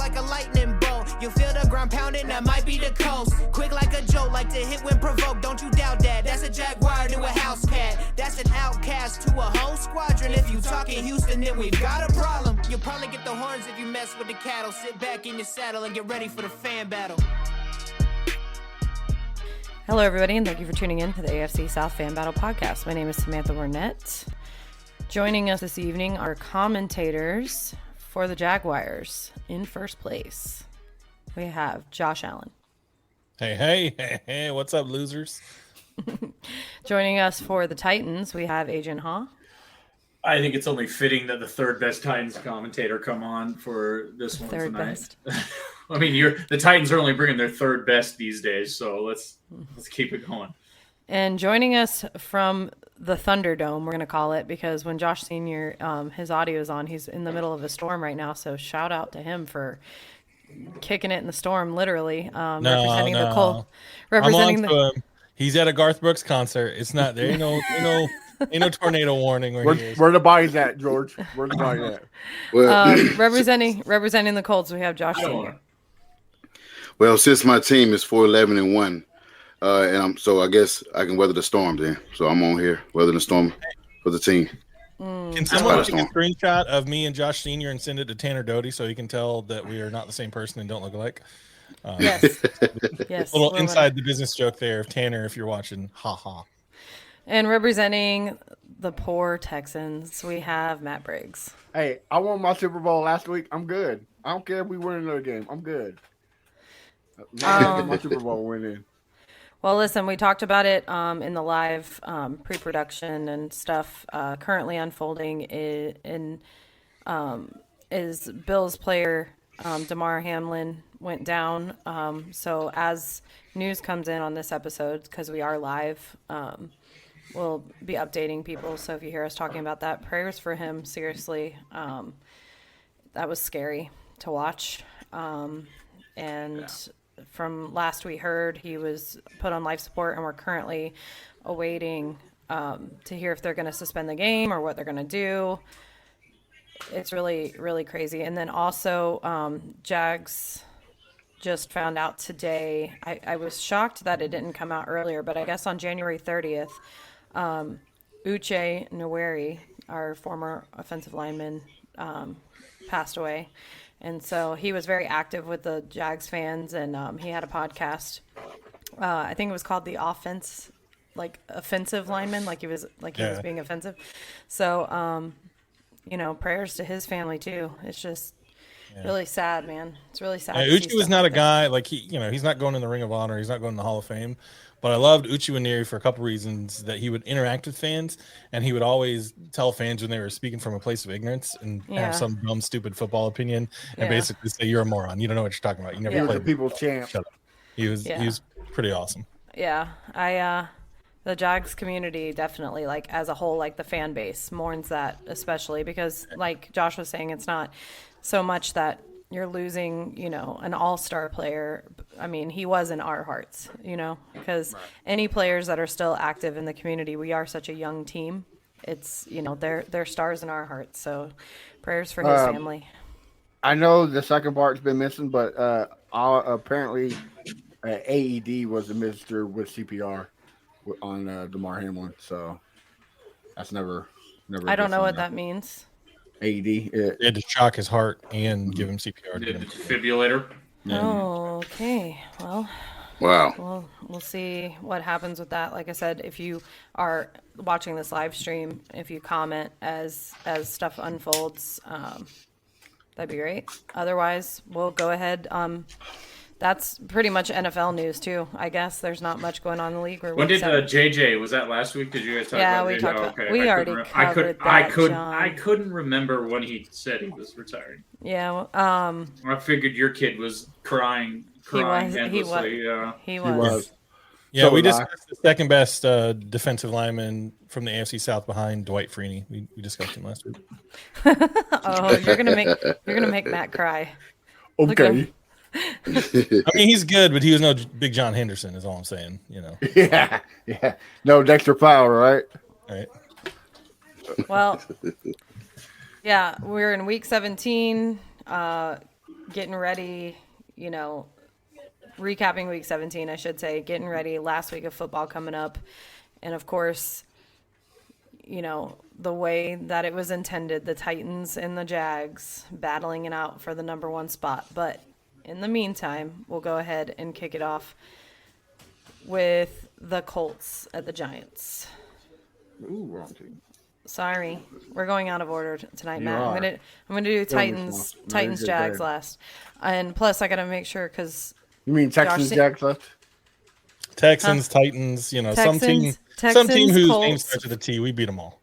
like a lightning bolt. You feel the ground pounding, that might be the coast. Quick like a joke, like to hit when provoked. Don't you doubt that. That's a Jaguar to a house cat. That's an outcast to a whole squadron. If you talking Houston, then we've got a problem. You'll probably get the horns if you mess with the cattle. Sit back in your saddle and get ready for the fan battle. Hello, everybody, and thank you for tuning in to the AFC South Fan Battle Podcast. My name is Samantha Burnett. Joining us this evening are commentators for the Jaguars. In first place, we have Josh Allen. Hey, what's up, losers? Joining us for the Titans, we have Jon Ha. I think it's only fitting that the third best Titans commentator come on for this one Third tonight. best. I mean, the Titans are only bringing their third best these days, so let's keep it going. And joining us from the Thunderdome, we're going to call it, because when Josh Sr., his audio is on, he's in the middle of a storm right now, so shout out to him for kicking it in the storm, literally. Representing the cold. He's at a Garth Brooks concert. It's not there. Ain't no tornado warning where he is. Where the body's at, George? Where the body at? Well, representing the Colts, we have Josh Sr. Well, since my team is 4-11-1, I guess I can weather the storm then. So I'm on here weathering the storm for the team. Can someone take a screenshot of me and Josh Sr. and send it to Tanner Doty so he can tell that we are not the same person and don't look alike? Yes. Little inside the business joke there of Tanner, if you're watching. Ha ha. And representing the poor Texans, we have Matt Briggs. Hey, I won my Super Bowl last week. I'm good. I don't care if we win another game. I'm good. My Super Bowl win in. Well, listen, we talked about it in the live pre-production and stuff. Currently unfolding is Bills player Damar Hamlin went down. So as news comes in on this episode, because we are live, we'll be updating people. So if you hear us talking about that, prayers for him. Seriously, that was scary to watch. From last we heard, he was put on life support, and we're currently awaiting to hear if they're going to suspend the game or what they're going to do. It's really, really crazy. And then also, Jags just found out today. I was shocked that it didn't come out earlier, but I guess on January 30th, Uche Nweri, our former offensive lineman, passed away. And so he was very active with the Jags fans, and he had a podcast. I think it was called The Offense, offensive lineman, he was being offensive. So, prayers to his family too. It's just really sad, man. It's really sad. Uche was not a guy he's not going in the Ring of Honor. He's not going in the Hall of Fame. But I loved Uche Nweri for a couple reasons. That he would interact with fans, and he would always tell fans when they were speaking from a place of ignorance and have some dumb, stupid football opinion, and basically say, "You're a moron. You don't know what you're talking about. You never played." The people's champ. Shut up. He was pretty awesome. Yeah, the Jags community definitely, as a whole, the fan base mourns that, especially because, like Josh was saying, it's not so much that you're losing, an all-star player. I mean, he was in our hearts, because any players that are still active in the community, we are such a young team. It's, they're stars in our hearts. So prayers for his family. I know the second part's been missing, but apparently AED was administered with CPR on Damar Hamlin. So that's never I don't know what that means. AED. They had to shock his heart and give him CPR. The defibrillator. Oh, okay. Well, wow. We'll see what happens with that. Like I said, if you are watching this live stream, if you comment as stuff unfolds, that'd be great. Otherwise, we'll go ahead. That's pretty much NFL news too. I guess there's not much going on in the league. When did JJ? Was that last week? Did you guys talk about? Yeah, we talked about. Okay. We already covered that. I couldn't remember when he said he was retiring. Yeah. I figured your kid was crying endlessly. He was. Yeah, we discussed the second best defensive lineman from the AFC South behind Dwight Freeney. We discussed him last week. Oh, you're gonna make Matt cry. Okay. I mean, he's good, but he was no Big John Henderson, is all I'm saying. Yeah. No Dexter Powell, right? Right. Well, yeah, we're in week 17. getting ready, recapping week 17, I should say, getting ready last week of football coming up. And of course, the way that it was intended, the Titans and the Jags battling it out for the number 1 spot. But in the meantime, we'll go ahead and kick it off with the Colts at the Giants. Ooh, wrong team. Sorry, we're going out of order tonight, You Matt. are. I'm gonna do Titans, good Jags day. last, and plus I gotta make sure because You mean Texans, Josh- Jags left? Texans, Titans, some team Texans, whose name Colts. starts with a T, we beat them all.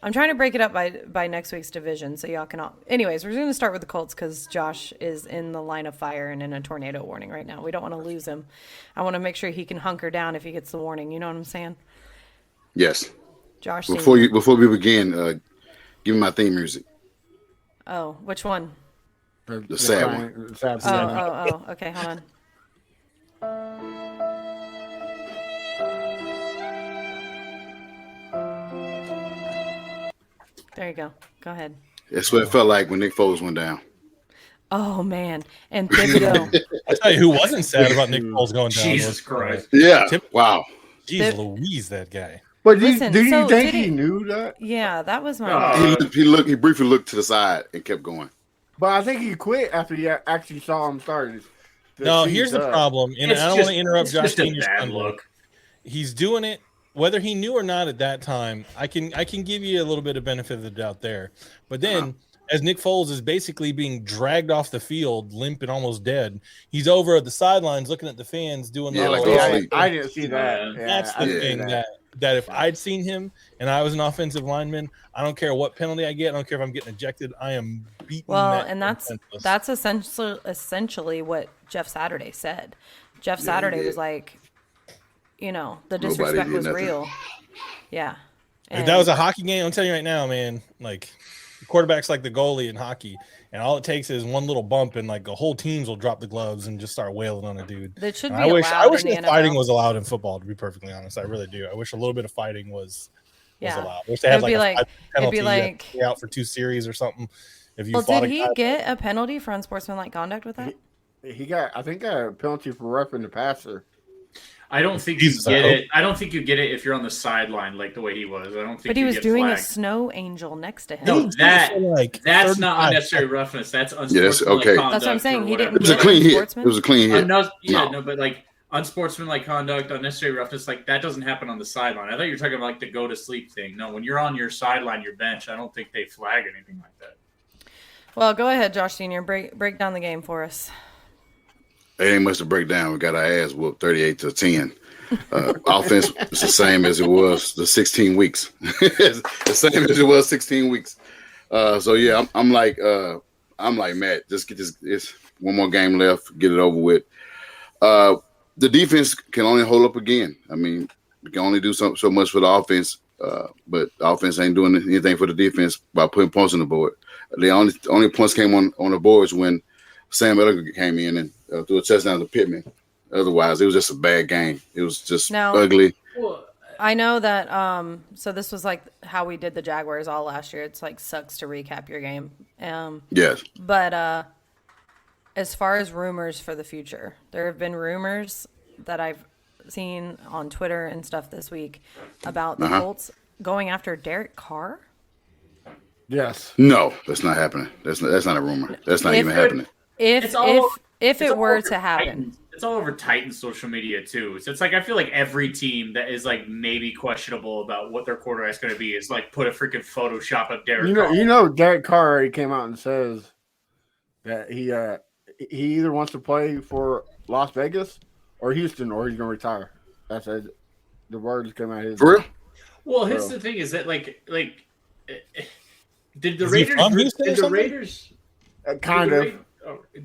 I'm trying to break it up by next week's division, so y'all can all. Anyways, we're gonna start with the Colts because Josh is in the line of fire and in a tornado warning right now. We don't want to lose him. I want to make sure he can hunker down if he gets the warning. You know what I'm saying? Yes. Josh. Before Senior. we begin, give me my theme music. Oh, which one? The sad one. The sad Oh. Okay, hold on. There you go. Go ahead. That's what it felt like when Nick Foles went down. Oh man, and Thibodeau. I tell you who wasn't sad about Nick Foles going down. Jesus was, Christ. Yeah. Tip- Wow. Jeez Louise, that guy. But Listen, do you so think did he he- knew that? Yeah, that was my. He briefly looked to the side and kept going. But I think he quit after he actually saw him start. No, here's the problem, and I don't want to interrupt Josh It's just a Senior's bad thunder. look. He's doing it whether he knew or not at that time. I can give you a little bit of benefit of the doubt there. But then, as Nick Foles is basically being dragged off the field, limp and almost dead, he's over at the sidelines looking at the fans doing Yeah, the like little- go sleep. I didn't see that. Yeah, That's I the didn't see thing that if I'd seen him and I was an offensive lineman, I don't care what penalty I get. I don't care if I'm getting ejected. I am beating. Well, that and that's essentially what Jeff Saturday said. Jeff Saturday was like, the disrespect did was nothing. real. Yeah. If that was a hockey game, I'm telling you right now, man, like the quarterback's like the goalie in hockey, and all it takes is one little bump, and like the whole teams will drop the gloves and just start wailing on a dude. That should be And I wish allowed in the that fighting NFL. was allowed in football. To be perfectly honest, I really do. I wish a little bit of fighting was Yeah. allowed. I wish they had It'd be like a like- penalty, it'd be like- you out for 2 series or something. If you Well, fought did a he guy, get a penalty for unsportsmanlike conduct with that? He got, I think, a penalty for roughing the passer. I don't think Jesus, you I get hope. it. I don't think you get it if you're on the sideline like the way he was. I don't think. But he you was get doing a flagged. snow angel next to him. No, that for, like, that's not 35 unnecessary roughness. That's that's unsportsmanlike okay. conduct. That's what I'm saying. or He whatever. didn't It was a get clean hit. sportsman? It was a clean hit. But like unsportsmanlike conduct, unnecessary roughness, like that doesn't happen on the sideline. I thought you were talking about like the go to sleep thing. No, when you're on your sideline, your bench, I don't think they flag anything like that. Well, go ahead, Josh Senior. Break down the game for us. It ain't much to break down. We got our ass whooped 38-10. Offense is the same as it was the 16 weeks. It's the same as it was 16 weeks. So yeah, I'm like Matt. Just get this. It's one more game left. Get it over with. The defense can only hold up again. I mean, we can only do so much for the offense, but the offense ain't doing anything for the defense by putting points on the board. The only points came on the boards when Sam Ellinger came in and threw a touchdown to Pittman. Otherwise, it was just a bad game. It was just ugly. I know that. So this was like how we did the Jaguars all last year. It's like sucks to recap your game. Yes. But as far as rumors for the future, there have been rumors that I've seen on Twitter and stuff this week about the Colts going after Derek Carr. Yes. No, that's not happening. That's not a rumor. That's not even happening. If It's it all were over to happen. Titans. It's all over Titans social media too. So it's like I feel like every team that is like maybe questionable about what their quarterback's going to be is like put a freaking Photoshop of Derek Carr. You know, Derek Carr already came out and says that he either wants to play for Las Vegas or Houston, or he's going to retire. That's it. The words came out of his. For real? Well, here's the thing: is that like did the Is he Raiders? from Houston or Did the something? Raiders? Kind of.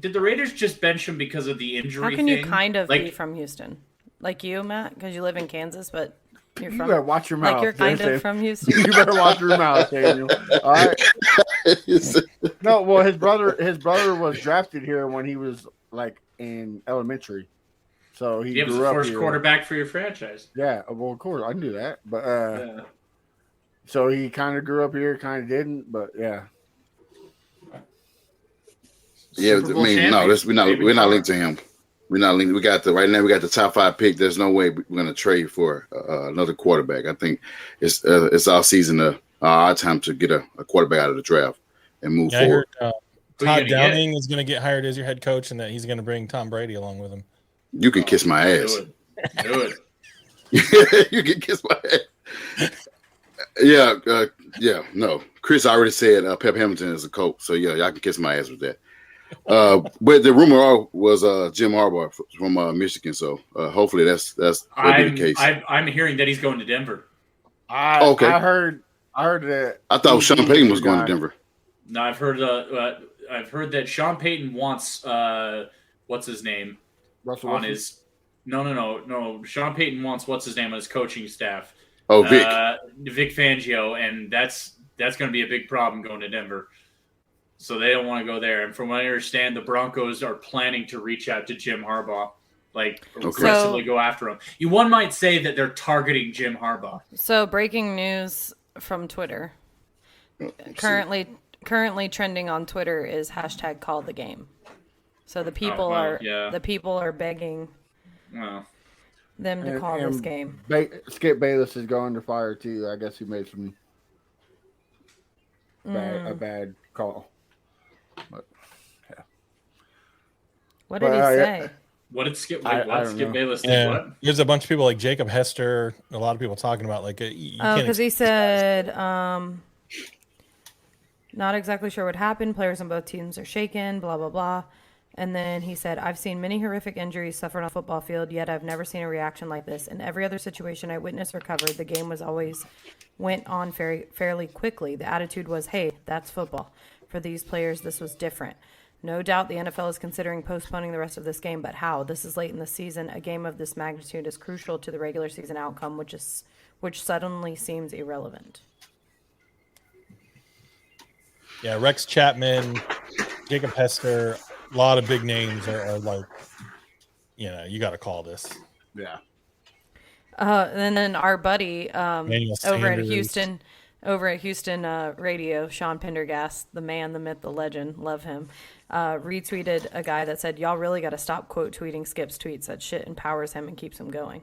Did the Raiders just bench him because of the injury? How can you thing? kind of like, be from Houston? Like you, Matt, because you live in Kansas, but you're You from better watch your mouth. like you're kind Daniel. of from Houston. You better watch your mouth, Daniel. All right. No, well, his brother was drafted here when he was like in elementary, so he He was grew the up first here. quarterback for your franchise. Yeah, well, of course I knew that, but Yeah. so he kind of grew up here, kind of didn't, but yeah. Yeah, Super Bowl no, champions. we're not linked to him. We're not linked. Right now we got the top 5 pick. There's no way we're going to trade for another quarterback. I think it's our season, our time to get a quarterback out of the draft and move forward. I heard Todd Downing is going to get hired as your head coach, and that he's going to bring Tom Brady along with him. You can kiss my ass. Do it. You can kiss my ass. Yeah. No, Chris already said Pep Hamilton is a coach, so yeah, y'all can kiss my ass with that. But the rumor was Jim Harbaugh from Michigan, so hopefully that's the case. I'm hearing that he's going to Denver. I heard that. I thought Sean Payton was going to Denver. No, I've heard that Sean Payton wants what's his name Russell on Wilson? his. No. Sean Payton wants what's his name on his coaching staff. Oh, Vic. Vic Fangio, and that's going to be a big problem going to Denver. So they don't want to go there. And from what I understand, the Broncos are planning to reach out to Jim Harbaugh, aggressively go after him. One might say that they're targeting Jim Harbaugh. So breaking news from Twitter. Currently trending on Twitter is hashtag call the game. So the people are begging them to call this game. Skip Bayless is going to fire too. I guess he made a bad call. But yeah. What did he say? What did Skip? Skip Bayless did Yeah, what? there's a bunch of people like Jacob Hester. A lot of people talking about because he said not exactly sure what happened. Players on both teams are shaken. Blah blah blah. And then he said, I've seen many horrific injuries suffered on a football field, yet I've never seen a reaction like this. In every other situation I witnessed or covered, the game was always went on fairly quickly. The attitude was, hey, that's football. For these players, this was different. No doubt the NFL is considering postponing the rest of this game, but how? This is late in the season. A game of this magnitude is crucial to the regular season outcome, which suddenly seems irrelevant. Yeah, Rex Chapman, Jacob Hester, a lot of big names are like, you got to call this. Yeah. And then our buddy over at Houston radio, Sean Pendergast, the man, the myth, the legend, love him, retweeted a guy that said, y'all really got to stop quote tweeting Skip's tweets. That shit empowers him and keeps him going.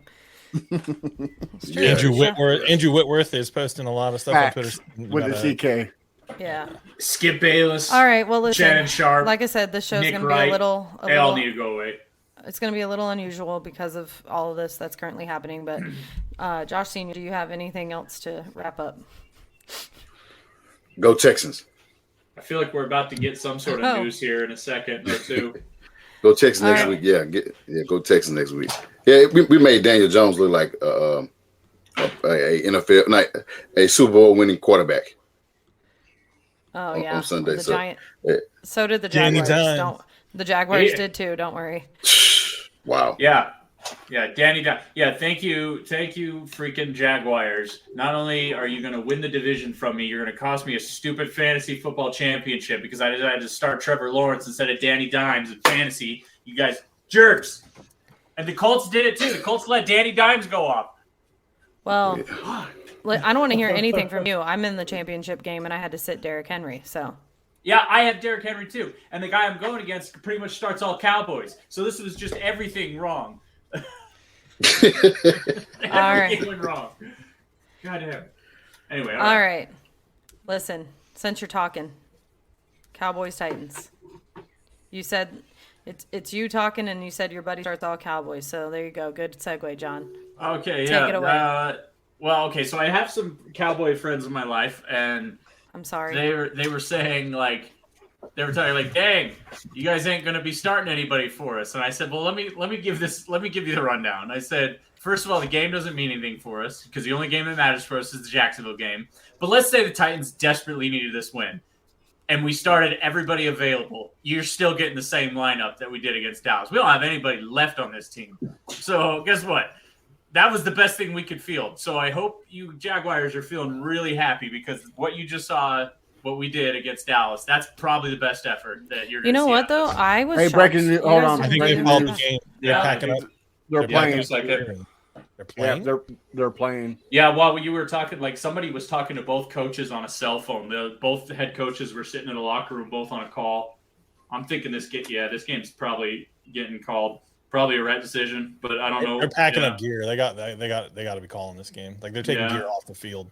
Andrew Whitworth is posting a lot of stuff on Twitter. With the CK. Yeah. Skip Bayless. All right. Well, listen. Shannon Sharp. Like I said, this show's going to be Wright, a little. They all need to go away. It's going to be a little unusual because of all of this that's currently happening. But Josh Senior, do you have anything else to wrap up? Go Texans. I feel like we're about to get some sort of news here in a second or two. Go Texans next week. Yeah, go Texans next week. Yeah, we made Daniel Jones look like a NFL, a Super Bowl winning quarterback. Oh yeah, on Sunday. So did the Jaguars. The Jaguars did too. Don't worry. Wow. Yeah, Danny. Yeah, thank you, freaking Jaguars. Not only are you going to win the division from me, you're going to cost me a stupid fantasy football championship because I decided to start Trevor Lawrence instead of Danny Dimes in fantasy. You guys jerks. And the Colts did it too. The Colts let Danny Dimes go off. Well. I don't want to hear anything from you. I'm in the championship game, and I had to sit Derrick Henry. So, yeah, I have Derrick Henry too, and the guy I'm going against pretty much starts all Cowboys. So this was just everything wrong. Everything went wrong. God damn. Anyway, all right. Listen, since you're talking, Cowboys Titans. You said it's you talking, and you said your buddy starts all Cowboys. So there you go. Good segue, John. Okay, take it away. Well, okay, so I have some Cowboy friends in my life, and I'm sorry. They were saying they were telling dang, you guys ain't gonna be starting anybody for us. And I said, well, let me give you the rundown. I said, first of all, the game doesn't mean anything for us because the only game that matters for us is the Jacksonville game. But let's say the Titans desperately needed this win, and we started everybody available. You're still getting the same lineup that we did against Dallas. We don't have anybody left on this team. So guess what? That was the best thing we could field. So I hope you Jaguars are feeling really happy because what you just saw, what we did against Dallas, that's probably the best effort that you're going to see. You know what, though? I was shocked. Breaking news. Hold on. I think they called the game. They're packing up. They're playing. They're playing? Yeah, they're playing. Yeah, while you were talking, somebody was talking to both coaches on a cell phone. Both the head coaches were sitting in a locker room, both on a call I'm thinking this game's probably getting called. Probably a red decision, but I don't know. They're packing up gear. They got to be calling this game. Like they're taking gear off the field.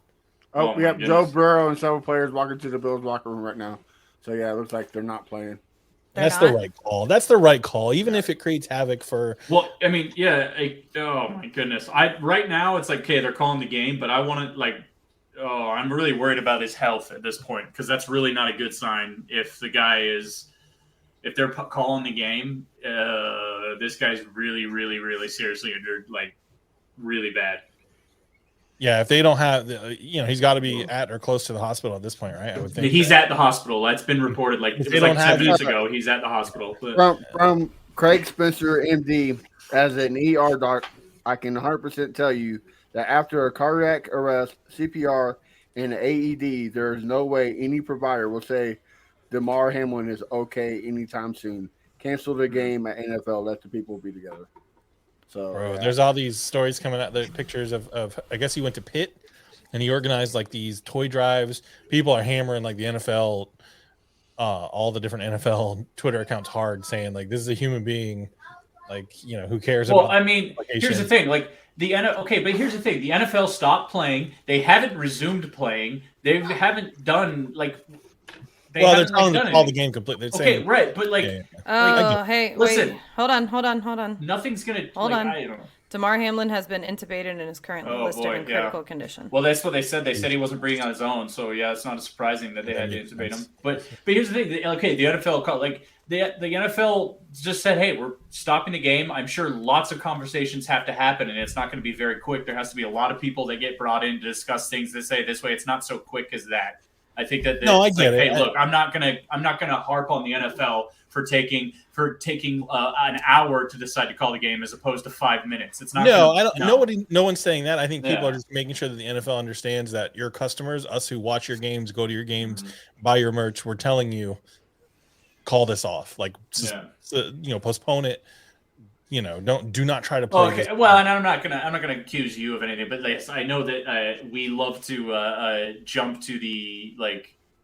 Oh, we have Joe Burrow and several players walking to the Bills locker room right now. So yeah, it looks like they're not playing. That's the right call. That's the right call, even if it creates havoc for. Well, I mean, oh my goodness. Right now it's like, okay, they're calling the game, but I want to I'm really worried about his health at this point because that's really not a good sign. If they're calling the game, this guy's really, really, really seriously injured, like really bad. Yeah, if they don't have, he's got to be at or close to the hospital at this point, right? I would think he's at the hospital. That's been reported. Like it was like 10 minutes ago. He's at the hospital. But... From Craig Spencer, MD, as an ER doc, I can 100% tell you that after a cardiac arrest, CPR, and an AED, there is no way any provider will say Damar Hamlin is okay anytime soon. Cancel the game at NFL. Let the people be together. So, bro, there's all these stories coming out. The pictures of I guess he went to Pitt, and he organized like these toy drives. People are hammering like the NFL, all the different NFL Twitter accounts hard, saying like this is a human being, like who cares? Well, I mean, here's the thing, like but here's the thing: the NFL stopped playing. They haven't resumed playing. They haven't done like. They're telling them to call the game completely. Okay, right, but like, hey, listen, wait, hold on. Nothing's gonna hold on. I don't know. Damar Hamlin has been intubated and is currently listed in critical condition. Well, that's what they said. They said he wasn't breathing on his own, so yeah, it's not surprising that they had to intubate him. But here's the thing: the NFL called the NFL just said, "Hey, we're stopping the game." I'm sure lots of conversations have to happen, and it's not going to be very quick. There has to be a lot of people that get brought in to discuss things. That say this way, it's not so quick as that. I think that I get it. Hey, look, I'm not gonna harp on the NFL for taking an hour to decide to call the game as opposed to 5 minutes. It's not. No one's saying that. I think people are just making sure that the NFL understands that your customers, us who watch your games, go to your games, buy your merch, we're telling you, call this off. Like, postpone it. Do not try to play. Okay, well, and I'm not gonna accuse you of anything, but I know that we love to jump to the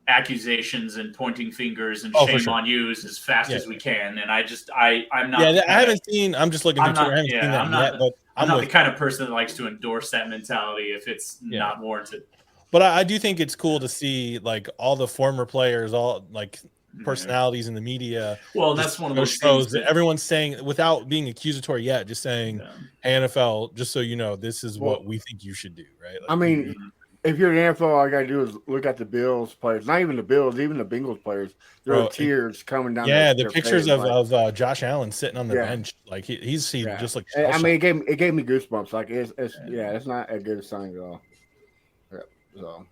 accusations and pointing fingers and shame on yous as fast as we can, and I'm not. Yeah, I haven't seen. I'm just looking. I'm not the kind of person that likes to endorse that mentality if it's not warranted. But I do think it's cool to see all the former players, all personalities in the media. Well, that's one of those things that everyone's saying without being accusatory yet, just saying, hey, NFL, just so you know, this is what we think you should do, right? I mean, if you're an NFL, all you gotta do is look at the Bills players, not even the Bills, even the Bengals players. There are tears coming down. Yeah, the pictures of Josh Allen sitting on the bench, he's just like. I mean, it gave me goosebumps. Like it's not a good sign at all. Yeah, so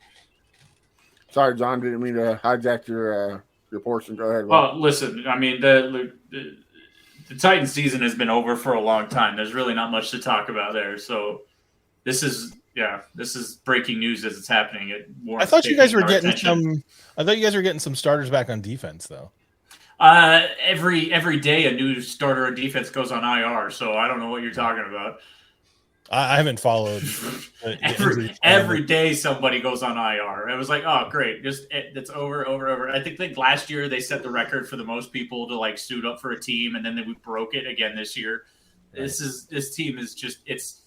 sorry, John, didn't mean to hijack your portion. Go ahead. Well, listen, I mean the Titans season has been over for a long time. There's really not much to talk about there. So this is breaking news as it's happening. I thought you guys were getting some starters back on defense, though. Every day a new starter on defense goes on IR. So I don't know what you're talking about. I haven't followed. Every day somebody goes on IR. It was like, oh, great, it's over. I think last year they set the record for the most people to suit up for a team, and then we broke it again this year. Right. This team is just it's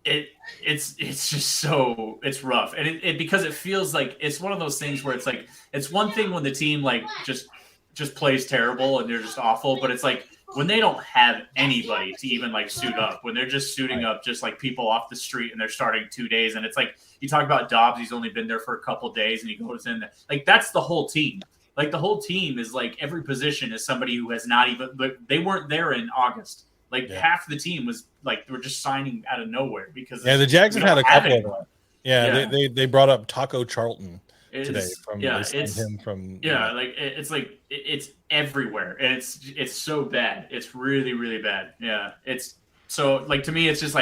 just so it's rough, and it because it feels like it's one of those things where it's one thing when the team just plays terrible and they're just awful, but it's when they don't have anybody to even suit up, when they're just suiting up just people off the street and they're starting 2 days, and it's you talk about Dobbs, he's only been there for a couple days and he goes in that's the whole team. The whole team is every position is somebody who has not even, they weren't there in August. Half the team was we're just signing out of nowhere because the Jags have had a couple of them. Yeah, they brought up Taco Charlton today it's everywhere, and it's so bad. It's really, really bad. Yeah, it's so to me it's just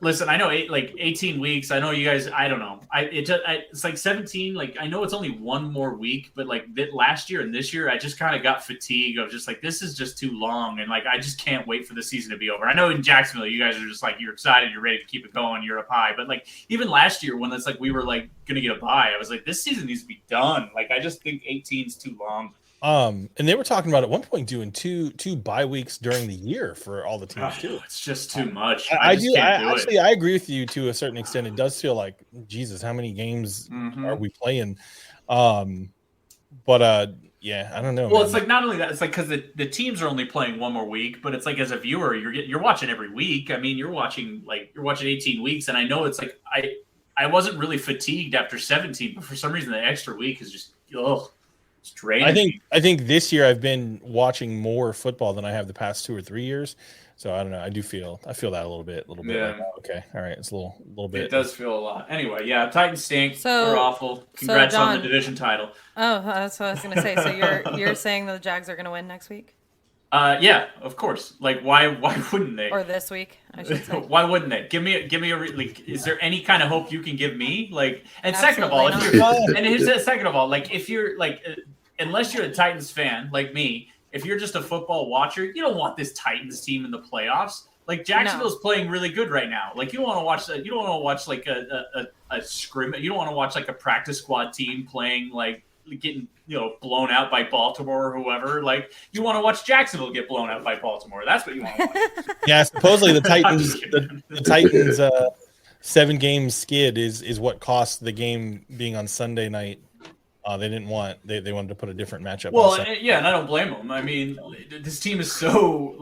Listen, I know 18 weeks. I know you guys. I don't know. It's like 17. Like I know it's only one more week, but like last year and this year, I just kind of got fatigue of just like this is just too long, and like I just can't wait for the season to be over. I know in Jacksonville, you guys are just like you're excited, you're ready to keep it going, you're up high. But like even last year, when it's like we were like gonna get a bye, I was like this season needs to be done. Like I just think 18 is too long. And they were talking about at one point doing two bye weeks during the year for all the teams too. It's just too much. I agree with you to a certain extent. It does feel like Jesus, how many games are we playing? Yeah, I don't know. Well, man. it's like not only that, it's like because the teams are only playing one more week, but it's like as a viewer, you're watching every week. I mean, you're watching 18 weeks, and I know it's like I wasn't really fatigued after 17, but for some reason the extra week is just it's draining. I think this year I've been watching more football than I have the past 2 or 3 years. So I don't know. I feel that a little bit. Yeah. Like, okay. All right. It's a little bit. It does feel a lot. Anyway, yeah. Titans stink. So- They're awful. Congrats John- on the division title. Oh, that's what I was going to say. So you're saying the Jags are going to win next week Yeah, of course. Like, why wouldn't they? or this week? I should say. Why wouldn't they? Give me is there any kind of hope you can give me? Like, and second of all, if you're like, unless you're a Titans fan like me, if you're just a football watcher, you don't want this Titans team in the playoffs. Like Jacksonville's playing really good right now. Like you don't want to watch that. You don't want to watch like a scrimmage. You don't want to watch like a practice squad team playing like getting blown out by Baltimore or whoever. Like you want to watch Jacksonville get blown out by Baltimore. That's what you want to watch. Yeah, supposedly the Titans the Titans 7-game skid is what cost the game being on Sunday night. They didn't want they wanted to put a different matchup. Well, yeah, and I don't blame them. I mean, this team is so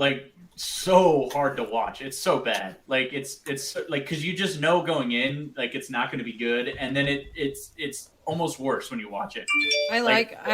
hard to watch. It's so bad. Like it's like because you just know going in like it's not going to be good, and then it's almost worse when you watch it. I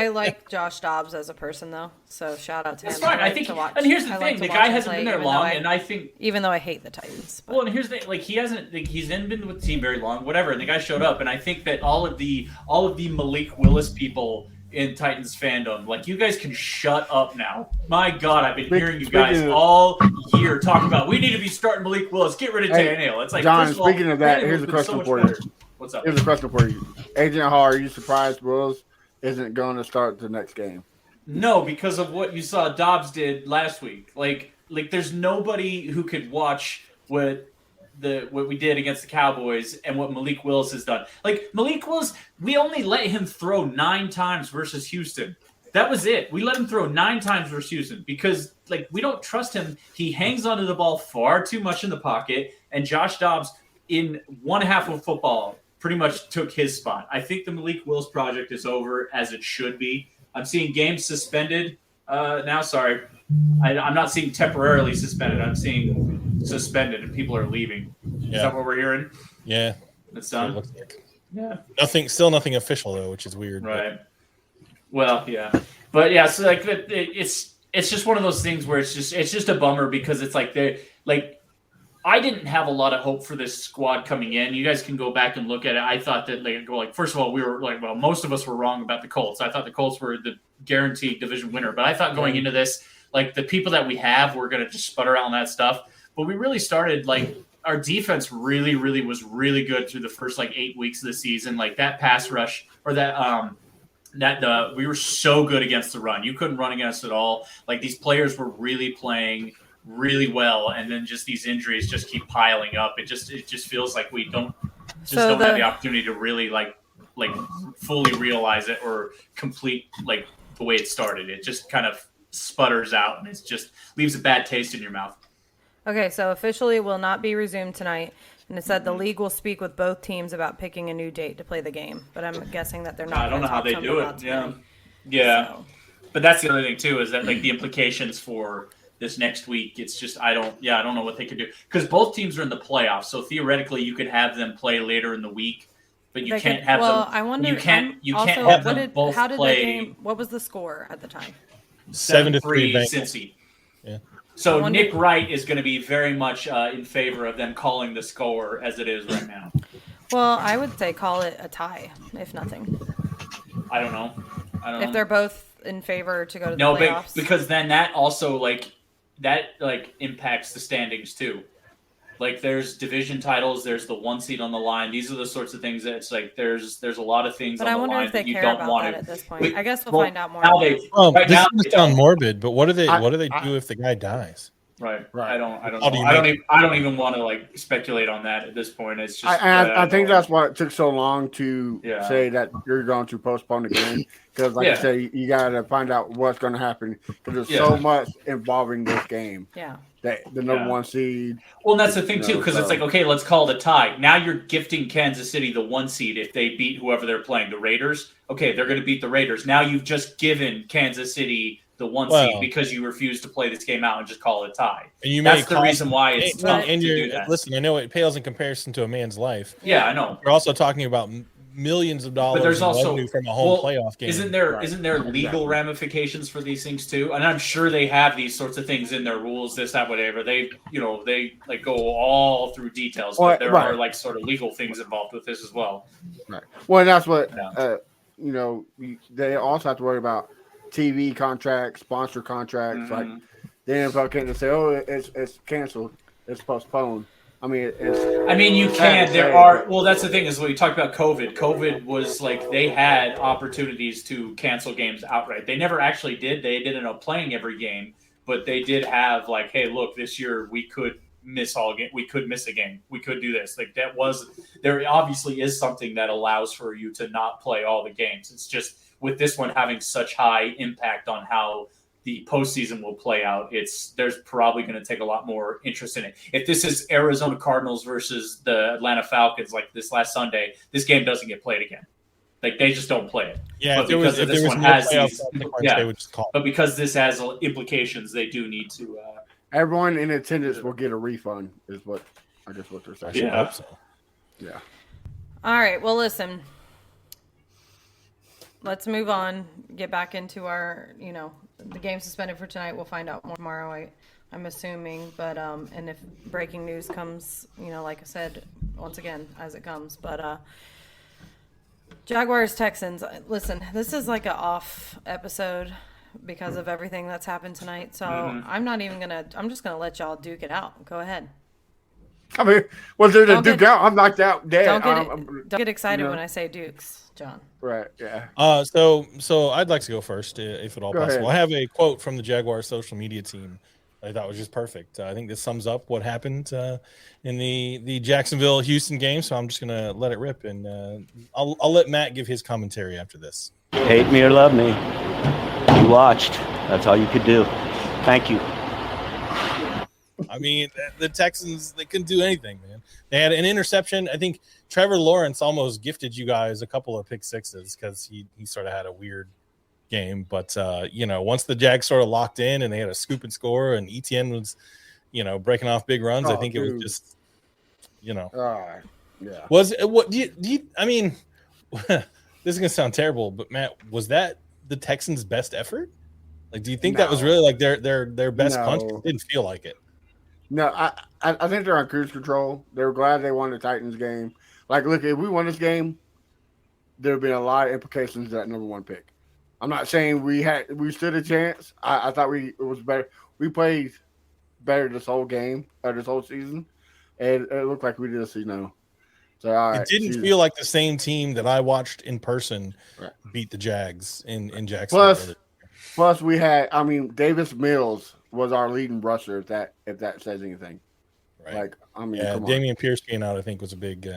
like Josh Dobbs as a person though, so shout out to him. It's fine. I think, and here's the thing: the guy hasn't been there long, and I think even though I hate the Titans. But. Well, and here's the thing: like he's been with the team very long, whatever. And the guy showed up, and I think that all of the Malik Willis people in Titans fandom, like you guys can shut up now. My God, I've been hearing you guys all year talk about we need to be starting Malik Willis, get rid of Tannehill. It's like John. Speaking of that, here's a question for you. What's up? Here's a question for you. Agent Ha, are you surprised Willis isn't going to start the next game? No, because of what you saw Dobbs did last week. Like there's nobody who could watch what we did against the Cowboys and what Malik Willis has done. Like Malik Willis, we only let him throw 9 times versus Houston. That was it. We let him throw 9 times versus Houston because like we don't trust him. He hangs onto the ball far too much in the pocket, and Josh Dobbs in one half of football pretty much took his spot. I think the Malik Willis project is over as it should be. I'm seeing games suspended now. Sorry. I'm not seeing temporarily suspended. I'm seeing suspended and people are leaving. Yeah. Is that what we're hearing? Yeah. It's done? Like. Yeah. Still nothing official though, which is weird. Right. But. Well, yeah. But yeah, so like it's just one of those things where it's just a bummer because it's like I didn't have a lot of hope for this squad coming in. You guys can go back and look at it. I thought that first of all, we were like, well, most of us were wrong about the Colts. I thought the Colts were the guaranteed division winner, but I thought going into this, like the people that we have, were going to just sputter out on that stuff. But we really started like our defense really, really was really good through the first like 8 weeks of the season. Like that pass rush or we were so good against the run. You couldn't run against it at all. Like these players were really playing really well, and then just these injuries just keep piling up. It just feels like we don't have the opportunity to really like fully realize it or complete like the way it started. It just kind of sputters out and it just leaves a bad taste in your mouth. Okay, so officially will not be resumed tonight, and it said the league will speak with both teams about picking a new date to play the game. But I'm guessing that they're not. I don't know how they do it. Yeah. So. But that's the other thing too is that like the implications for this next week, it's just I don't know what they could do because both teams are in the playoffs. So theoretically, you could have them play later in the week, but you can't have them. I wonder. You can't have them both play. What was the score at the time? 7-3 Cincy. Yeah. So Nick Wright is going to be very much in favor of them calling the score as it is right now. Well, I would say call it a tie, if nothing. I don't know. If they're both in favor to go to the playoffs. No, because then that also impacts the standings too. Like there's division titles, there's the 1 seed on the line. These are the sorts of things that it's like there's a lot of things But on I the wonder line if they that you care don't about want that to. at this point. I guess we'll find out more. Now About it. right this now, is they gonna sound don't. morbid, but what do they do if the guy dies? Right. Right. I don't How do know. you I don't even want to like speculate on that at this point. It's just I think that's why it took so long to Yeah. say that you're going to postpone the game, because like I said, you got to find out what's going to happen, because there's so much involving this game. Yeah. That the number 1 seed. Well, and that's the thing too, because it's like, okay, let's call it a tie. Now you're gifting Kansas City the 1 seed if they beat whoever they're playing, the Raiders. Okay, they're going to beat the Raiders. Now you've just given Kansas City the 1 seed because you refuse to play this game out and just call it a tie. And that's the reason why it's tough to do that. Listen, I know it pales in comparison to a man's life. Yeah, I know. You're also talking about millions of dollars, but there's also from a home playoff game. Isn't there legal ramifications for these things too? And I'm sure they have these sorts of things in their rules, this, that, whatever. They like go all through details, but there are like sort of legal things involved with this as well. Right. Well, and that's what they also have to worry about TV contracts, sponsor contracts. Like the NFL can't just say, "Oh, it's canceled, it's postponed." I mean, you can. There are. Well, that's the thing is when we talked about COVID. COVID was like they had opportunities to cancel games outright. They never actually did. They didn't end up playing every game, but they did have like, hey, look, this year we could miss all game. We could miss a game. We could do this. Like that was there. Obviously, is something that allows for you to not play all the games. It's just with this one having such high impact on how the postseason will play out, there's probably going to take a lot more interest in it. If this is Arizona Cardinals versus the Atlanta Falcons, like this last Sunday, this game doesn't get played again. Like they just don't play it. Yeah, but because this one has these, they would just call. But because this has implications, they do need to. Everyone in attendance will get a refund, is what I guess what they're saying. Yeah. I hope so. Yeah. All right. Well, listen. Let's move on. Get back into our, the game suspended for tonight. We'll find out more tomorrow. I'm assuming, but and if breaking news comes, like I said, once again as it comes. But Jaguars Texans. Listen, this is like an off episode because of everything that's happened tonight. So I'm not even gonna. I'm just gonna let y'all duke it out. Go ahead. I mean, was there to duke out? I'm knocked out dead. Don't get excited when I say Dukes, John. Right. Yeah. So I'd like to go first, if at all possible. Ahead. I have a quote from the Jaguars social media team I thought was just perfect. I think this sums up what happened in the Jacksonville-Houston game. So I'm just gonna let it rip, and I'll let Matt give his commentary after this. Hate me or love me, you watched. That's all you could do. Thank you. I mean, the Texans, they couldn't do anything, man. They had an interception. I think Trevor Lawrence almost gifted you guys a couple of pick sixes because he sort of had a weird game. But, once the Jags sort of locked in and they had a scoop and score and ETN was, breaking off big runs, I think it was just, yeah. Was it, what do you I mean, this is going to sound terrible, but Matt, was that the Texans' best effort? Like, do you think that was really like their best punch? It didn't feel like it. No, I think they're on cruise control. They were glad they won the Titans game. Like, look, if we won this game, there would be a lot of implications to that number 1 pick. I'm not saying we stood a chance. I thought it was better. We played better this whole game, this whole season, and it looked like we just, So all right, it didn't feel like the same team that I watched in person beat the Jags in Jacksonville. Plus, we had. I mean, Davis Mills was our leading rusher. If that says anything, right? Like, I mean, yeah, Damian Pierce being out, I think, was a big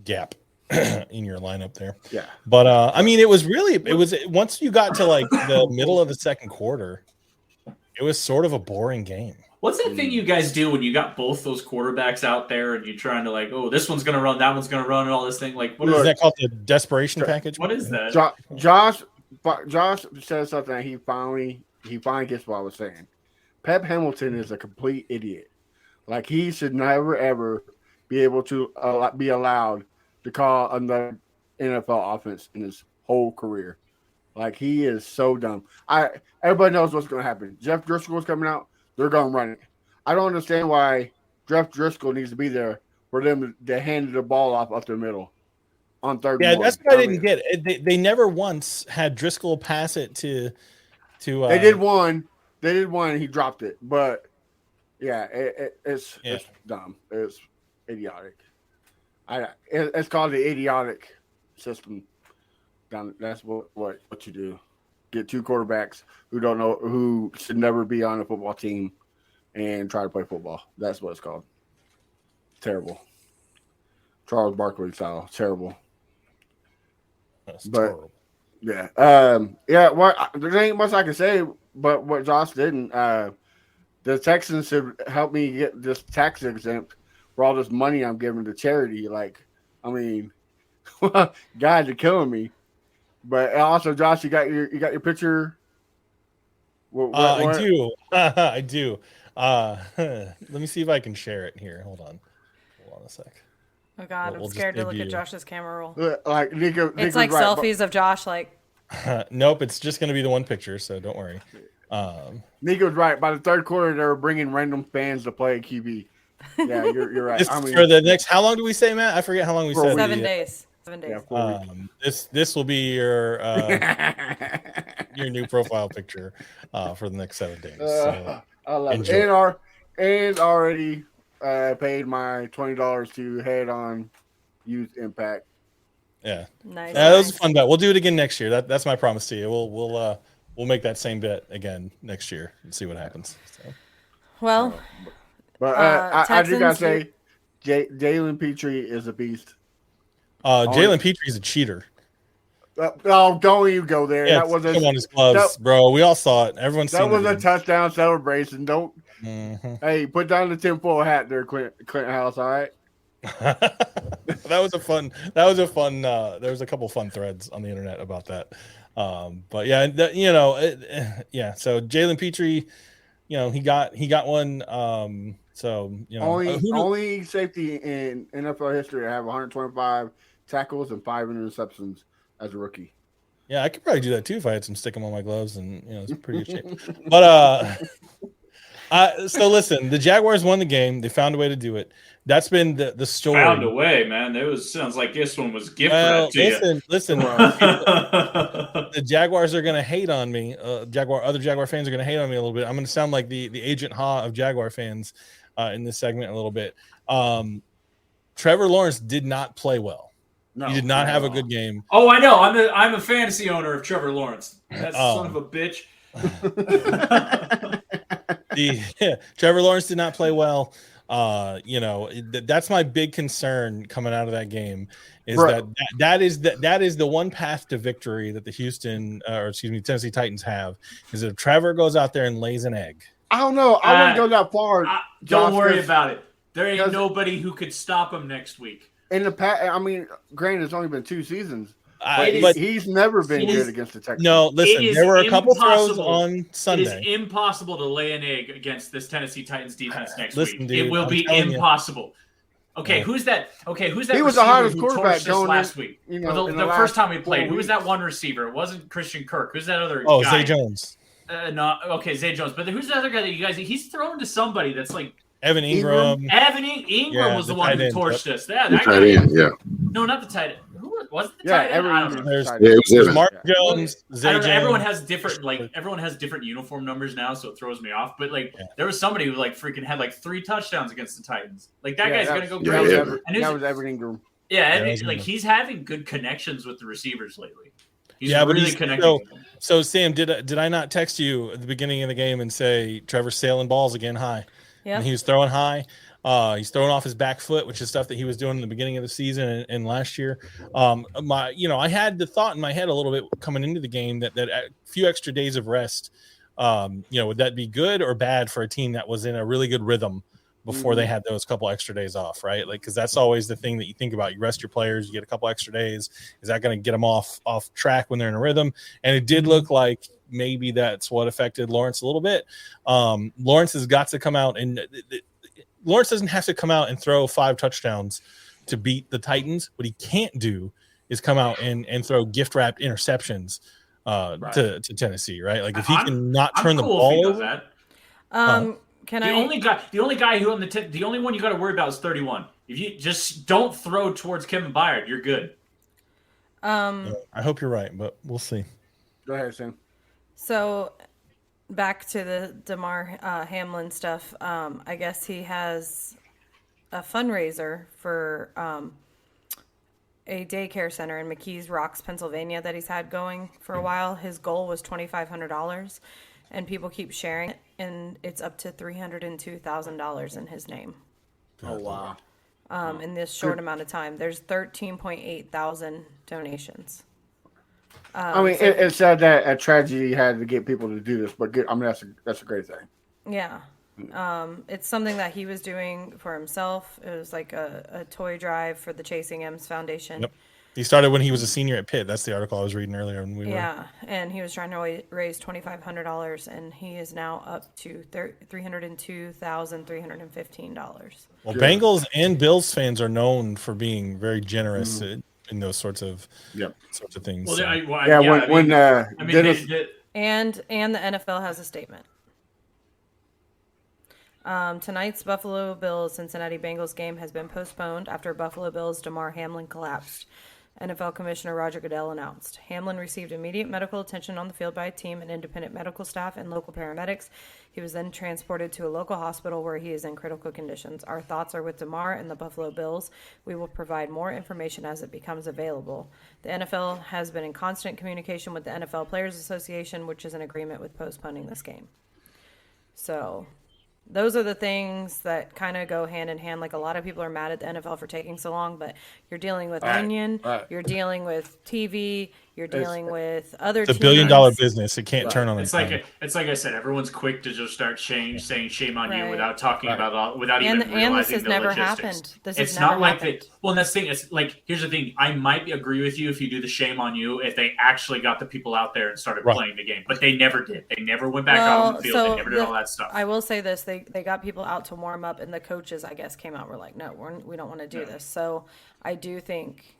gap in your lineup there. Yeah, but I mean, it was once you got to like the middle of the second quarter, it was sort of a boring game. What's that thing you guys do when you got both those quarterbacks out there and you're trying to like, oh, this one's gonna run, that one's gonna run, and all this thing? Like, what is that called? The desperation package? What is that? Josh said something that he finally gets what I was saying. Pep Hamilton is a complete idiot. Like, he should never ever be able to be allowed to call another NFL offense in his whole career. Like, he is so dumb. Everybody knows what's going to happen. Jeff Driscoll is coming out. They're going to run it. I don't understand why Jeff Driscoll needs to be there for them to hand the ball off up the middle on third. Yeah, that's what I didn't get. They never once had Driscoll pass it to. They did one. And he dropped it, but Yeah, it's dumb. It's idiotic. It's called the idiotic system. That's what you do. Get two quarterbacks who should never be on a football team and try to play football. That's what it's called. Terrible. Charles Barkley style. Terrible. That's But terrible. yeah, there ain't much I can say. But what Josh didn't. The Texans should help me get this tax exempt for all this money I'm giving to charity. Like, I mean, guys are killing me. But also, Josh, you got your picture. I do. I do. Let me see if I can share it here. Hold on a sec. Oh God, We'll I'm just scared to give look at you- Josh's camera roll. Like Nico, It's like selfies of Josh, like. Nope, it's just going to be the one picture, so don't worry. Nico's right. By the third quarter, they were bringing random fans to play QB. Yeah, you're right. This I mean, for the next. How long do we say, Matt? I forget how long we For a said. week. 7 days. 7 days. yeah, 4 weeks. This will be your your new profile picture for the next 7 days. So, I love enjoy. it. And already paid my $20 to head on Youth Impact. yeah, Nice. that was a fun bet. We'll do it again next year. That's my promise to you. We'll make that same bet again next year and see what happens. So. Well, But I do gotta Texans, say, Jalen Petrie is a beast. Jalen Petrie's a cheater. Oh, don't you go there. Yeah, That was come on his gloves, bro. We all saw it. Everyone's seen that was it. a touchdown celebration. Don't Mhm. hey, put down the tinfoil hat there, Clinton House. All right. That was a fun. There was a couple fun threads on the internet about that. But yeah, yeah. So Jalen Petrie, he got one. So Only safety in NFL history to have 125 tackles and 5 interceptions as a rookie. yeah, I could probably do that too if I had some stickum on my gloves, and it's pretty good shape. But so listen, the Jaguars won the game. They found a way to do it. That's been the story. Found a way, man. Sounds like this one was gift Well, wrapped to listen. you. The Jaguars are going to hate on me. Other Jaguar fans are going to hate on me a little bit. I'm going to sound like the Agent Ha of Jaguar fans in this segment a little bit. Trevor Lawrence did not play well. No, He did not have a good game. Oh, I know. I'm a fantasy owner of Trevor Lawrence. That son of a bitch. Trevor Lawrence did not play well. That's my big concern coming out of that game is that is the one path to victory that the Tennessee Titans have is if Trevor goes out there and lays an egg. I don't know. I wouldn't go that far. Don't Josh, worry about it. There ain't because- nobody who could stop him next week. In the past, I mean, granted, it's only been 2 seasons, But he's never been good against the Texans. no, listen, It is there were a couple throws impossible. on Sunday. It is impossible to lay an egg against this Tennessee Titans defense next Listen, week. dude, It will I'm be telling you. impossible. Okay, Yeah. who's that? Okay, who's that? He was the receiver hottest who quarterback torched us going last in, week. you know, Or in the the first last time we 4 played. Who was weeks. that one receiver? It wasn't Christian Kirk. Who's that other Oh, guy? Zay Jones, No, okay, Zay Jones. But who's the other guy that you guys? He's thrown to somebody that's like Evan Ingram. Evan Ingram Yeah, was the the one tight who end, torched us. Yeah, The that tight guy. end, yeah. No, not the tight end. Who was it? The Yeah, tight end? I don't know. There's Yeah, it was Evan. Mark Yeah. Jones, I Zay don't know, Jones. everyone has different uniform numbers now, so it throws me off. But Yeah. there was somebody who freaking had 3 touchdowns against the Titans. That guy's gonna go yeah, crazy. yeah. And That was Evan Ingram. he's having good connections with the receivers lately. He's Yeah, but really he's- connecting. with them. So Sam, did I not text you at the beginning of the game and say Trevor's sailing balls again high? yeah. And he was throwing high. He's throwing off his back foot, which is stuff that he was doing in the beginning of the season and last year. I had the thought in my head a little bit coming into the game that a few extra days of rest, would that be good or bad for a team that was in a really good rhythm before they had those couple extra days off, right? Because that's always the thing that you think about. You rest your players, you get a couple extra days. Is that going to get them off track when they're in a rhythm? And it did look like maybe that's what affected Lawrence a little bit. Lawrence has got to come out and Lawrence doesn't have to come out and throw 5 touchdowns to beat the Titans. What he can't do is come out and throw gift-wrapped interceptions to Tennessee, right? If he can not turn the ball over. The only guy who the only one you got to worry about is 31. If you just don't throw towards Kevin Byard, you're good. I hope you're right, but we'll see. Go ahead, Sam. So back to the Damar Hamlin stuff. I guess he has a fundraiser for a daycare center in McKees Rocks, Pennsylvania that he's had going for a while. His goal was $2,500, and people keep sharing it, and it's up to $302,000 in his name. Oh wow! In this short amount of time, there's 13.8 thousand donations. I mean, it's sad that a tragedy had to get people to do this, but good, I mean that's a great thing. Yeah. It's something that he was doing for himself. It was like a toy drive for the Chasing M's Foundation. Yep. He started when he was a senior at Pitt. That's the article I was reading earlier. When and he was trying to raise $2,500, and he is now up to $302,315. Well, Bengals and Bills fans are known for being very generous in those sorts of things. Well, so. Dennis, and the NFL has a statement. Tonight's Buffalo Bills Cincinnati Bengals game has been postponed after Buffalo Bills Damar Hamlin collapsed. NFL Commissioner Roger Goodell announced. Hamlin received immediate medical attention on the field by a team and independent medical staff and local paramedics. He was then transported to a local hospital where he is in critical conditions. Our thoughts are with Damar and the Buffalo Bills. We will provide more information as it becomes available. The NFL has been in constant communication with the NFL Players Association, which is in agreement with postponing this game. So those are the things that kind of go hand in hand. Like, a lot of people are mad at the NFL for taking so long, but you're dealing with Onion, you're dealing with TV, you're dealing with other It's a teams. $1 billion business. It can't turn on it's its like it's like I said, everyone's quick to just start saying shame on you without talking about without even realizing and this has the never logistics. happened. It's not like that. Well, and that's the thing. It's like, here's the thing. I might agree with you if you do the shame on you if they actually got the people out there and started playing the game, but they never did. They never went back out on the field. They never did all that stuff. I will say this: they got people out to warm up, and the coaches, I guess, came out and were like, "No, we don't want to do this." So I do think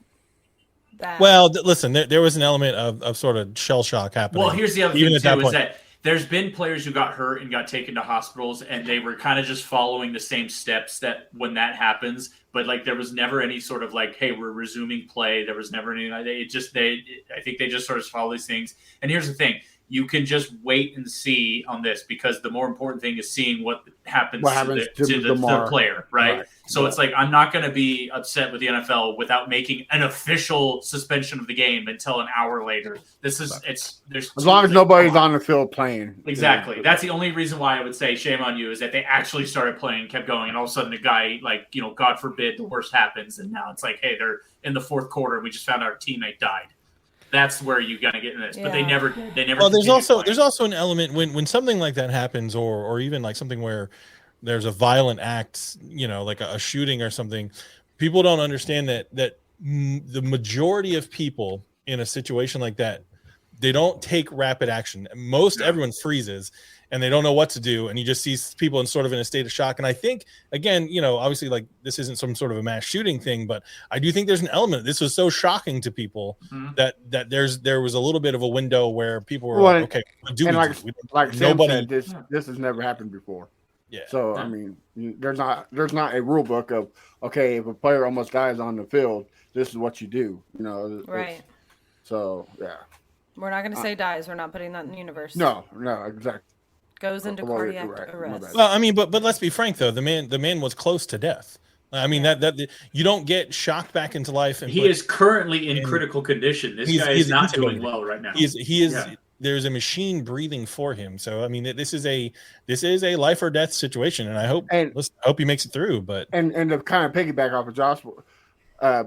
that. Well, listen, there was an element of sort of shell shock happening. Well, here's the other thing too, is that there's been players who got hurt and got taken to hospitals, and they were kind of just following the same steps that when that happens. But like, there was never any sort of like, hey, we're resuming play. There was never any. I think they just sort of follow these things. And here's the thing: you can just wait and see on this, because the more important thing is seeing what happens to the player, right? So it's like, I'm not going to be upset with the NFL without making an official suspension of the game until an hour later. This is there's as long as nobody's on the field playing. Exactly. That's the only reason why I would say shame on you, is that they actually started playing, kept going, and all of a sudden the guy, like, you know, God forbid the worst happens, and now it's like, hey, they're in the fourth quarter and we just found our teammate died. That's where you got to get in this, but they never did. They never. Well, there's also an element when something like that happens, or even like something where there's a violent act, you know, like a shooting or something. People don't understand that the majority of people in a situation like that, they don't take rapid action. Everyone freezes and they don't know what to do, and you just see people in a state of shock. And I think, again, you know, obviously, like, this isn't some sort of a mass shooting thing, but I do think there's an element. This was so shocking to people that there was a little bit of a window where people were like, okay, what do we do? Like Sam said, this has never happened before. Yeah. So I mean, there's not a rule book of, okay, if a player almost dies on the field, this is what you do. You know, right? So yeah, we're not going to say dies. We're not putting that in the universe. No, exactly. Goes into cardiac arrest. Well, I mean, but let's be frank though. The man was close to death. I mean, that you don't get shocked back into life. And he is currently in critical condition. This guy is not doing well right now. He is. Yeah. There's a machine breathing for him. So I mean, this is a life or death situation, and I hope he makes it through. But and to kind of piggyback off of Josh,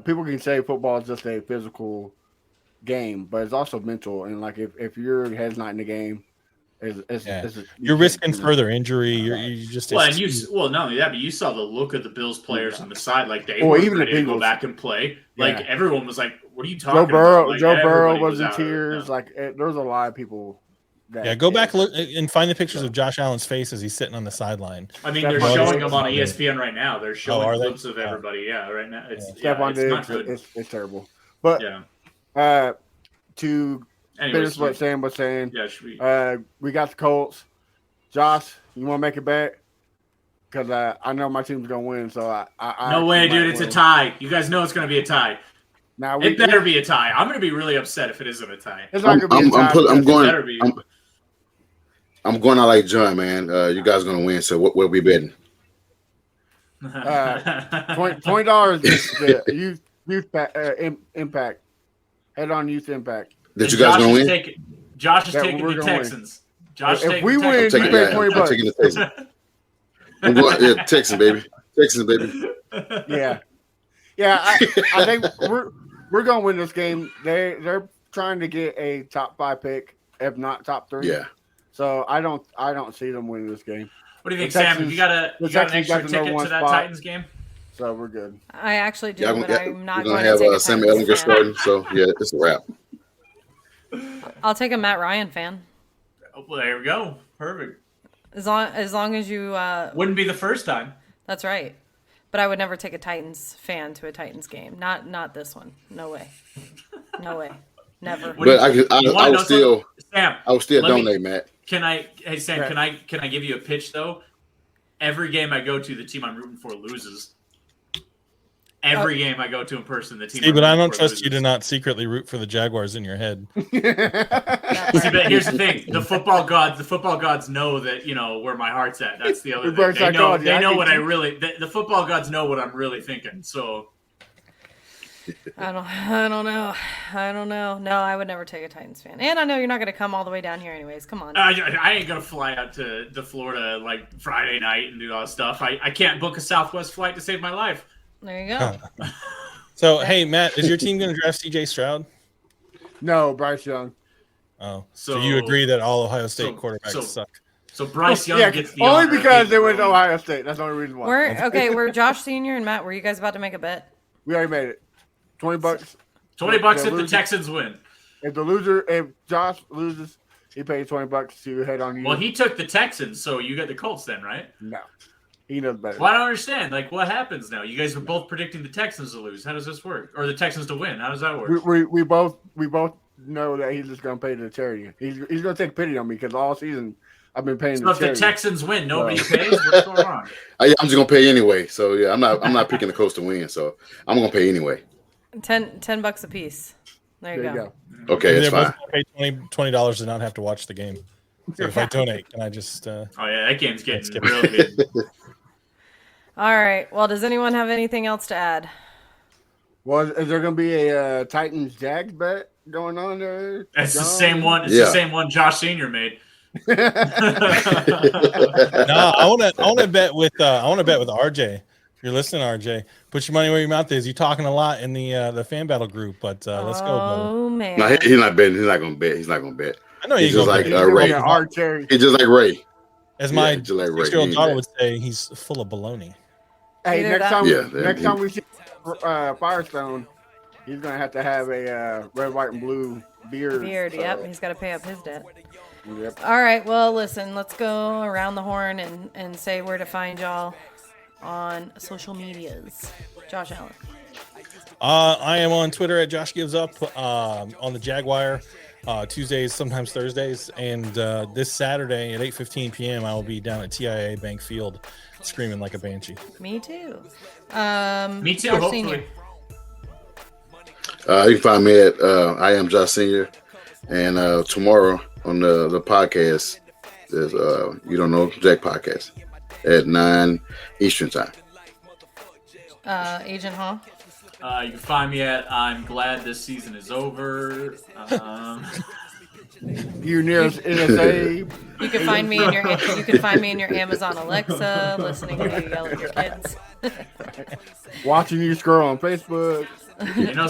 people can say football is just a physical game, but it's also mental. And like, if your head's not in the game, you're risking further injury. You just not only that, but you saw the look of the Bills players on the side, like they were even ready to go back and play. Like everyone was like, "What are you talking about?" Like, Joe Burrow was in tears. Like, there was a lot of people. Go back and find the pictures of Josh Allen's face as he's sitting on the sideline. I mean, they're showing them on ESPN right now. They're showing clips of everybody. Yeah, right now it's not good. It's terrible. But to finish what Sam was saying, we got the Colts. Josh, you want to make a bet? Because I know my team's gonna win. So I no way, dude. It's a tie. You guys know it's gonna be a tie. Now it better be a tie. I'm gonna be really upset if it isn't a tie. It's not gonna be a tie. I'm going out like John, man. You guys are gonna win. So what we betting? $20 is the impact. Head on youth impact. That you guys gonna win? Josh is That taking we're the gonna win. Texans. Josh, If we win, I'm you pay $20. taking the Texans. I'm going Texans, baby. Texans, baby. Yeah. I think we're gonna win this game. They're trying to get a top 5 pick, if not top 3. Yeah. So I don't see them winning this game. What do you think, The Sam? Texans- Have you got an the extra Texans got the ticket number one to that spot. Titans game? So we're good. I actually do, Yeah, but I'm not we're going gonna to take have a Sammy Titans Ellinger fan. starting. So yeah, it's a wrap. I'll take a Matt Ryan fan. Oh, well, there we go. Perfect. As long as you Wouldn't be the first time. that's right. But I would never take a Titans fan to a Titans game. Not this one. No way. No way. Never. But I You would wanna know still something? Sam, donate, let me- Matt. Hey Sam, Yeah. can I give you a pitch though? Every game I go to, the team I'm rooting for loses. Every game I go to in person, the team. See, I'm but I rooting don't for trust loses. you to not secretly root for the Jaguars in your head. See, but here's the thing: the football gods know that where my heart's at. That's the other Reverse thing. They know, psychology. they I know can what I keep- really. The football gods know what I'm really thinking. So I don't know. No, I would never take a Titans fan. And I know you're not going to come all the way down here anyways. Come on. I ain't gonna fly out to Florida like Friday night and do all that stuff. I can't book a Southwest flight to save my life. There you go. So, hey, Matt, is your team going to draft C.J. Stroud? No, Bryce Young. Oh, So- so you agree that all Ohio State so- quarterbacks so- suck? So Bryce Young Yeah, gets the only honor of because they being went to the Ohio State. That's the only reason why. We're Josh Senior and Matt. Were you guys about to make a bet? We already made it. $20. $20 The if the loser- Texans win. If Josh loses, he pays $20 to head on you. Well, he took the Texans, so you got the Colts then, right? No, he knows better. Well, I don't understand. Like, what happens now? You guys were both predicting the Texans to lose. How does this work? Or the Texans to win? How does that work? We both know that he's just gonna pay to the charity. He's gonna take pity on me because all season I've been paying So the if the charity. Texans win, nobody pays. What's going on? I'm just gonna pay anyway. So yeah, I'm not picking the Colts to win. So I'm gonna pay anyway. $10 a piece. There you go. Okay, They're it's both fine. gonna pay $20 to not have to watch the game. So if I donate, can I just? Oh yeah, that game's getting Skip. real good. All right. Well, does anyone have anything else to add? Well, is there gonna be a Titans Jags bet going on there? That's the John? same one. It's Yeah. the same one Josh Senior made. No, I want to bet with RJ. If you're listening, RJ, put your money where your mouth is. You're talking a lot in the fan battle group, but let's go, brother. Oh man. No, he's not betting. He's not gonna bet. He's not gonna bet. I know He's you're just going like to Ray. Yeah, our charity. He's just like Ray. as my Yeah, just like Ray. 6-year-old He daughter ain't would say, he's full of baloney. Hey, Either next that- time, Yeah, next time we see Firestone, he's gonna have to have a red, white, and blue beard. Beard. so- Yep. He's got to pay up his debt. Yep. All right. Well, listen. Let's go around the horn and say where to find y'all on social medias. Josh Allen. I am on Twitter at Josh Gives Up, on the Jaguar, Tuesdays, sometimes Thursdays, and this Saturday at 8:15 p.m. I will be down at TIA Bank Field, screaming like a banshee. Me too. Me too, Josh hopefully. Senior. You can find me at I am Josh Senior, and tomorrow on the podcast is You Don't Know Jack podcast at 9 Eastern time. Agent Ha. You can find me at I'm glad this season is over. You nearest NSA. You can find me in your Amazon Alexa, listening to you yell at your kids. Watching you scroll on Facebook.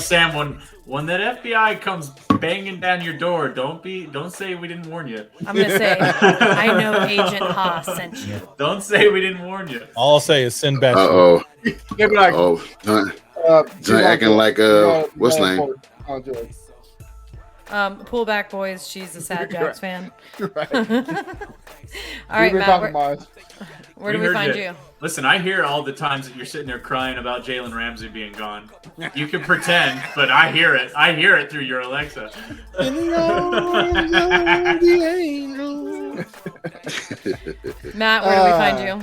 Sam, when that FBI comes banging down your door, don't say we didn't warn you. I'm gonna say, I know Agent Ha sent you. Don't say we didn't warn you. All I'll say is send back. Oh, They'd be like, John she's acting like what's his name? Pull back, boys. She's a sad Jags fan. Right. All We've right, been Matt. talking about Where do we heard find ya. you? Listen, I hear all the times that you're sitting there crying about Jalen Ramsey being gone. You can pretend, but I hear it. I hear it through your Alexa. Matt, where do we find you?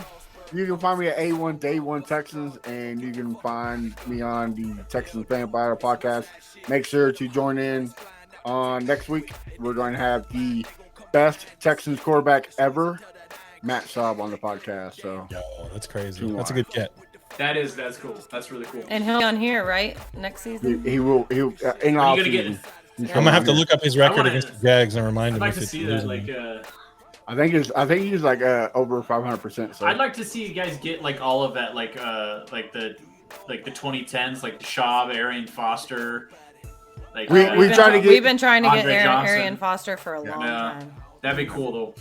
You can find me at A1 Day One Texans, and you can find me on the Texans Fan Battle podcast. Make sure to join in on next week. We're going to have the best Texans quarterback ever, Matt Schaub on the podcast. So Yo, that's crazy. That's a good get. That's cool. That's really cool. And he'll be on here, right? Next season? he will in When all are you gonna get season. I'm gonna have to look up his record wanna- against the Jags and remind I'd him like if to it's see that. losing. I think he's like over 500%. So I'd like to see you guys get like all of that, like the 2010s, like Schaub, Arian Foster. Like We've been trying to get Andre Johnson. Arian Foster for a long time. That'd be cool though.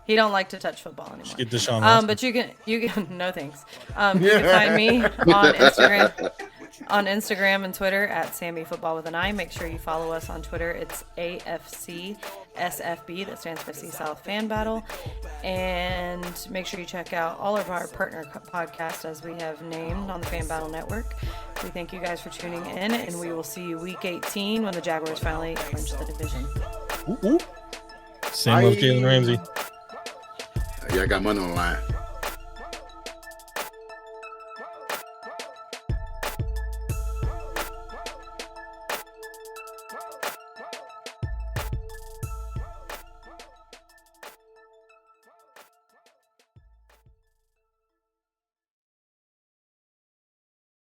He don't like to touch football anymore. Get Deshaun Watson. But you can no thanks. You can find me on Instagram and Twitter at Sammy Football with an I. Make sure you follow us on Twitter. It's AFC SFB, that stands for AFC South Fan Battle. And make sure you check out all of our partner podcasts as we have named on the Fan Battle Network. We thank you guys for tuning in, and we will see you week 18 when the Jaguars finally clinch the division. Same with Jalen Ramsey. Yeah, I got money on the line.